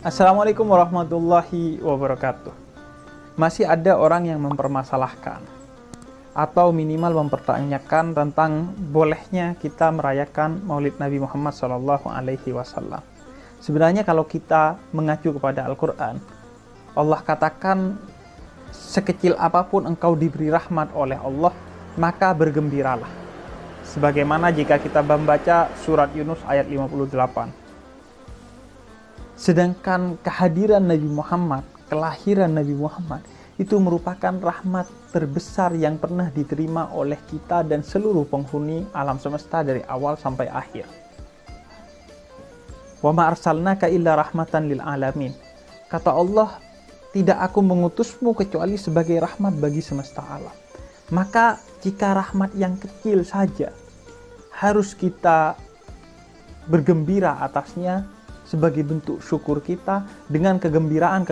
Assalamualaikum warahmatullahi wabarakatuh. Masih ada orang yang mempermasalahkan atau minimal mempertanyakan tentang bolehnya kita merayakan Maulid Nabi Muhammad SAW. Sebenarnya kalau kita mengacu kepada Al-Quran, Allah katakan sekecil apapun engkau diberi rahmat oleh Allah, maka bergembiralah. Sebagaimana jika kita membaca surat Yunus ayat 58. Sedangkan kehadiran Nabi Muhammad, kelahiran Nabi Muhammad, itu merupakan rahmat terbesar yang pernah diterima oleh kita dan seluruh penghuni alam semesta dari awal sampai akhir. Wa ma arsalnaka illa rahmatan lil alamin. Kata Allah, tidak aku mengutusmu kecuali sebagai rahmat bagi semesta alam. Maka jika rahmat yang kecil saja harus kita bergembira atasnya sebagai bentuk syukur kita dengan kegembiraan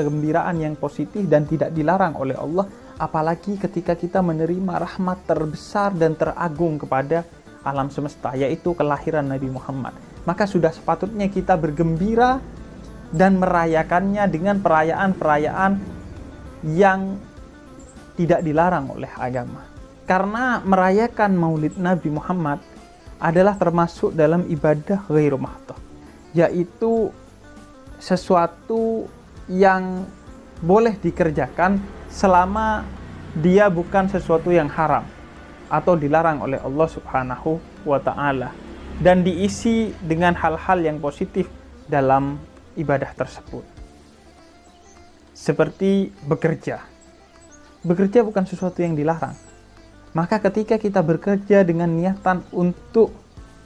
yang positif dan tidak dilarang oleh Allah, apalagi ketika kita menerima rahmat terbesar dan teragung kepada alam semesta, yaitu kelahiran Nabi Muhammad. Maka sudah sepatutnya kita bergembira dan merayakannya dengan perayaan-perayaan yang tidak dilarang oleh agama. Karena merayakan Maulid Nabi Muhammad adalah termasuk dalam ibadah ghairu mahdhah, yaitu sesuatu yang boleh dikerjakan selama dia bukan sesuatu yang haram atau dilarang oleh Allah Subhanahu wa ta'ala, dan diisi dengan hal-hal yang positif dalam ibadah tersebut. Seperti bekerja. Bekerja bukan sesuatu yang dilarang. Maka ketika kita bekerja dengan niatan untuk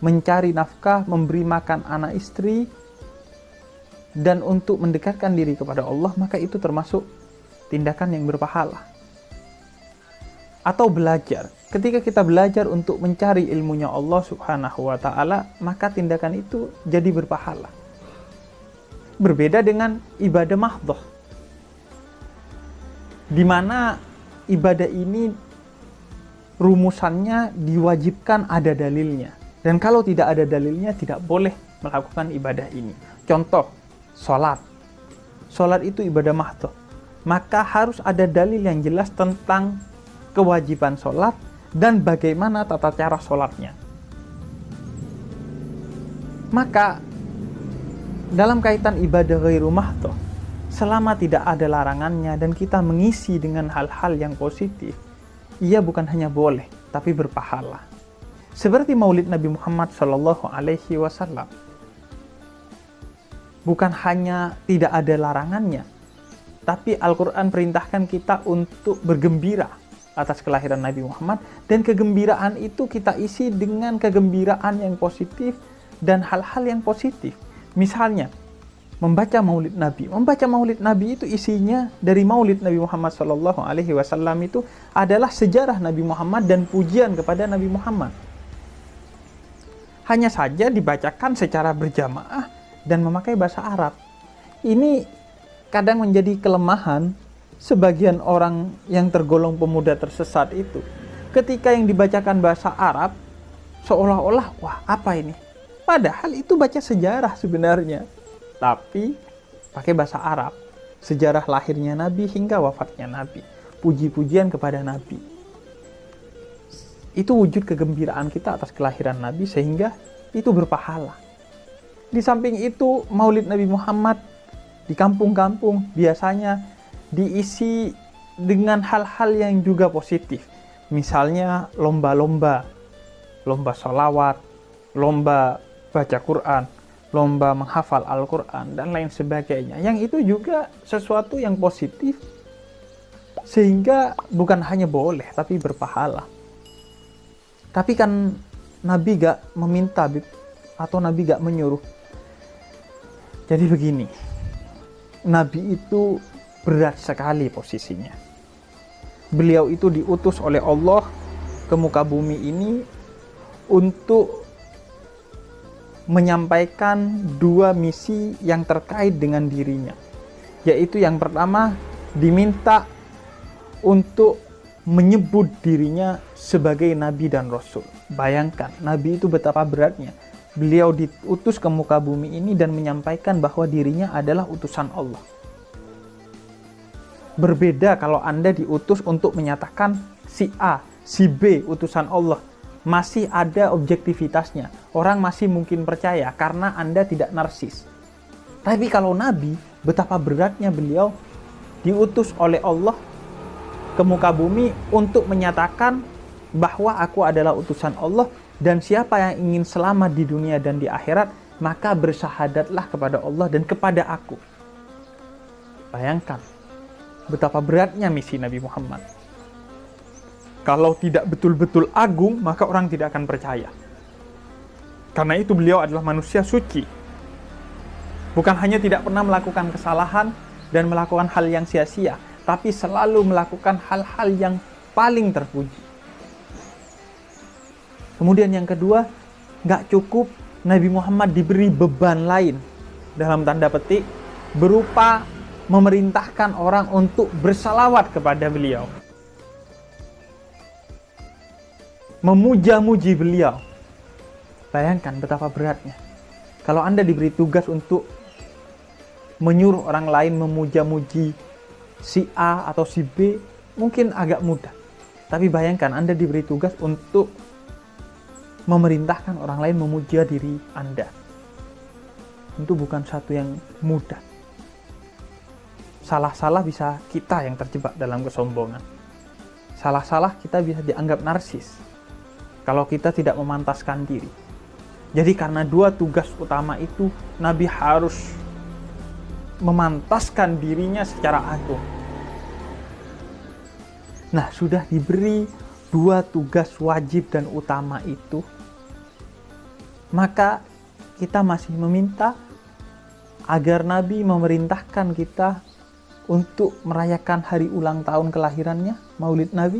mencari nafkah, memberi makan anak istri, dan untuk mendekatkan diri kepada Allah, maka itu termasuk tindakan yang berpahala. Atau belajar. Ketika kita belajar untuk mencari ilmunya Allah Subhanahu wa ta'ala, maka tindakan itu jadi berpahala. Berbeda dengan ibadah mahdhah, di mana ibadah ini rumusannya diwajibkan ada dalilnya. Dan kalau tidak ada dalilnya, tidak boleh melakukan ibadah ini. Contoh, sholat. Sholat itu ibadah mahdhah. Maka harus ada dalil yang jelas tentang kewajiban sholat dan bagaimana tata cara sholatnya. Maka, dalam kaitan ibadah ghairu mahdhah, selama tidak ada larangannya dan kita mengisi dengan hal-hal yang positif, ia bukan hanya boleh, tapi berpahala. Seperti Maulid Nabi Muhammad SAW, bukan hanya tidak ada larangannya, tapi Al-Quran perintahkan kita untuk bergembira atas kelahiran Nabi Muhammad, dan kegembiraan itu kita isi dengan kegembiraan yang positif dan hal-hal yang positif. Misalnya, membaca Maulid Nabi. Membaca Maulid Nabi itu isinya dari Maulid Nabi Muhammad SAW itu adalah sejarah Nabi Muhammad dan pujian kepada Nabi Muhammad. Hanya saja dibacakan secara berjamaah dan memakai bahasa Arab. Ini kadang menjadi kelemahan sebagian orang yang tergolong pemuda tersesat itu. Ketika yang dibacakan bahasa Arab, seolah-olah, wah apa ini? Padahal itu baca sejarah sebenarnya. Tapi pakai bahasa Arab, sejarah lahirnya Nabi hingga wafatnya Nabi, puji-pujian kepada Nabi. Itu wujud kegembiraan kita atas kelahiran Nabi, sehingga itu berpahala. Di samping itu, Maulid Nabi Muhammad di kampung-kampung biasanya diisi dengan hal-hal yang juga positif. Misalnya lomba-lomba, lomba sholawat, lomba baca Quran, lomba menghafal Al-Quran, dan lain sebagainya. Yang itu juga sesuatu yang positif, sehingga bukan hanya boleh, tapi berpahala. Tapi kan Nabi gak meminta, atau Nabi gak menyuruh. Jadi begini, Nabi itu berat sekali posisinya. Beliau itu diutus oleh Allah ke muka bumi ini untuk menyampaikan dua misi yang terkait dengan dirinya, yaitu yang pertama diminta untuk menyebut dirinya sebagai Nabi dan Rasul. Bayangkan, Nabi itu betapa beratnya. beliau diutus ke muka bumi ini dan menyampaikan bahwa dirinya adalah utusan Allah. Berbeda kalau Anda diutus untuk menyatakan si A, si B utusan Allah. Masih ada objektivitasnya. Orang masih mungkin percaya karena Anda tidak narsis. Tapi kalau Nabi, betapa beratnya beliau diutus oleh Allah ke muka bumi untuk menyatakan bahwa aku adalah utusan Allah, dan siapa yang ingin selamat di dunia dan di akhirat, maka bersahadatlah kepada Allah dan kepada aku. Bayangkan betapa beratnya misi Nabi Muhammad. Kalau tidak betul-betul agung, maka orang tidak akan percaya. Karena itu beliau adalah manusia suci. Bukan hanya tidak pernah melakukan kesalahan dan melakukan hal yang sia-sia, tapi selalu melakukan hal-hal yang paling terpuji. Kemudian yang kedua, nggak cukup Nabi Muhammad diberi beban lain, dalam tanda petik, berupa memerintahkan orang untuk bersalawat kepada beliau, memuja-muji beliau. Bayangkan betapa beratnya. Kalau Anda diberi tugas untuk menyuruh orang lain memuja-muji si A atau si B, mungkin agak mudah. Tapi bayangkan Anda diberi tugas untuk memerintahkan orang lain memuja diri Anda. Itu bukan satu yang mudah. Salah-salah bisa kita yang terjebak dalam kesombongan. Salah-salah kita bisa dianggap narsis kalau kita tidak memantaskan diri. Jadi karena dua tugas utama itu, Nabi harus memantaskan dirinya secara agung. Nah, sudah diberi dua tugas wajib dan utama itu, maka kita masih meminta agar Nabi memerintahkan kita untuk merayakan hari ulang tahun kelahirannya, Maulid Nabi?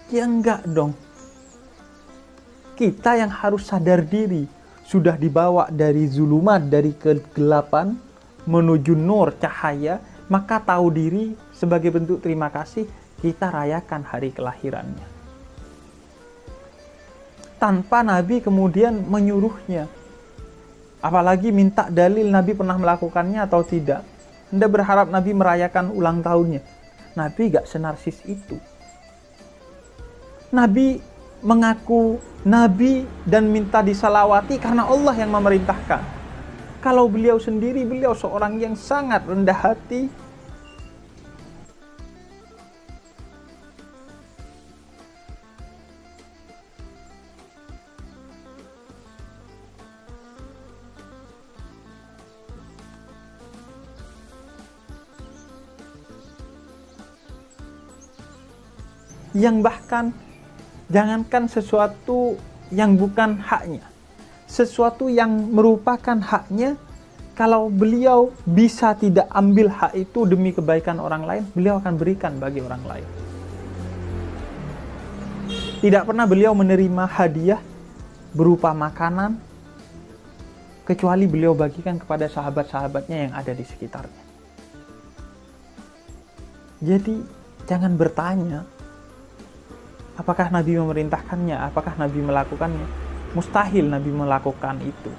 Ya enggak dong. Kita yang harus sadar diri, sudah dibawa dari zulumat, dari kegelapan menuju nur, cahaya, maka tahu diri, sebagai bentuk terima kasih, kita rayakan hari kelahirannya. Tanpa Nabi kemudian menyuruhnya. Apalagi minta dalil Nabi pernah melakukannya atau tidak. Anda berharap Nabi merayakan ulang tahunnya. Nabi gak senarsis itu. Nabi mengaku Nabi dan minta disalawati karena Allah yang memerintahkan. Kalau beliau sendiri, beliau seorang yang sangat rendah hati, yang bahkan jangankan sesuatu yang bukan haknya, sesuatu yang merupakan haknya, kalau beliau bisa tidak ambil hak itu demi kebaikan orang lain, beliau akan berikan bagi orang lain. Tidak pernah beliau menerima hadiah berupa makanan, kecuali beliau bagikan kepada sahabat-sahabatnya yang ada di sekitarnya. Jadi jangan bertanya apakah Nabi memerintahkannya, apakah Nabi melakukannya. Mustahil Nabi melakukan itu.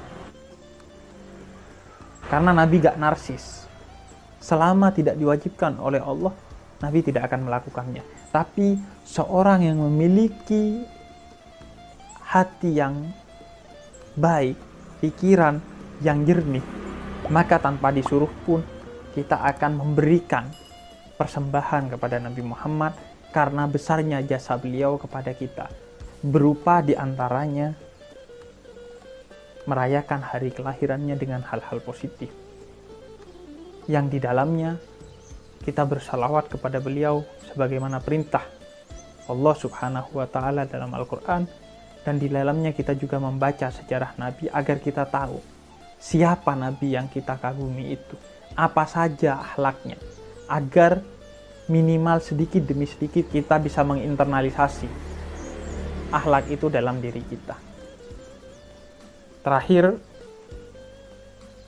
Karena Nabi gak narsis. Selama tidak diwajibkan oleh Allah, Nabi tidak akan melakukannya. Tapi seorang yang memiliki hati yang baik, pikiran yang jernih, maka tanpa disuruh pun kita akan memberikan persembahan kepada Nabi Muhammad karena besarnya jasa beliau kepada kita, berupa diantaranya merayakan hari kelahirannya dengan hal-hal positif, yang di dalamnya kita bersalawat kepada beliau sebagaimana perintah Allah Subhanahu wa Ta'ala dalam Al-Quran, dan di dalamnya kita juga membaca sejarah Nabi agar kita tahu siapa Nabi yang kita kagumi itu, apa saja akhlaknya, agar minimal sedikit demi sedikit kita bisa menginternalisasi akhlak itu dalam diri kita. Terakhir,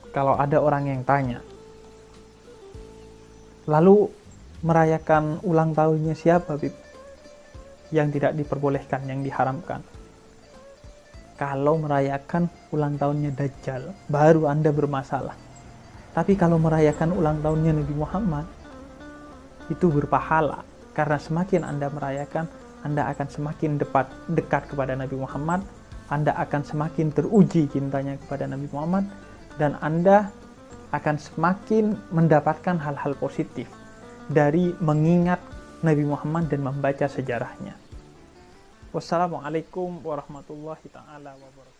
kalau ada orang yang tanya, lalu merayakan ulang tahunnya siapa, Bib? Yang tidak diperbolehkan, yang diharamkan. kalau merayakan ulang tahunnya Dajjal, baru Anda bermasalah. Tapi kalau merayakan ulang tahunnya Nabi Muhammad, itu berpahala. Karena semakin Anda merayakan, Anda akan semakin dekat kepada Nabi Muhammad, Anda akan semakin teruji cintanya kepada Nabi Muhammad, dan Anda akan semakin mendapatkan hal-hal positif dari mengingat Nabi Muhammad dan membaca sejarahnya. Wassalamualaikum warahmatullahi taala wabarakatuh.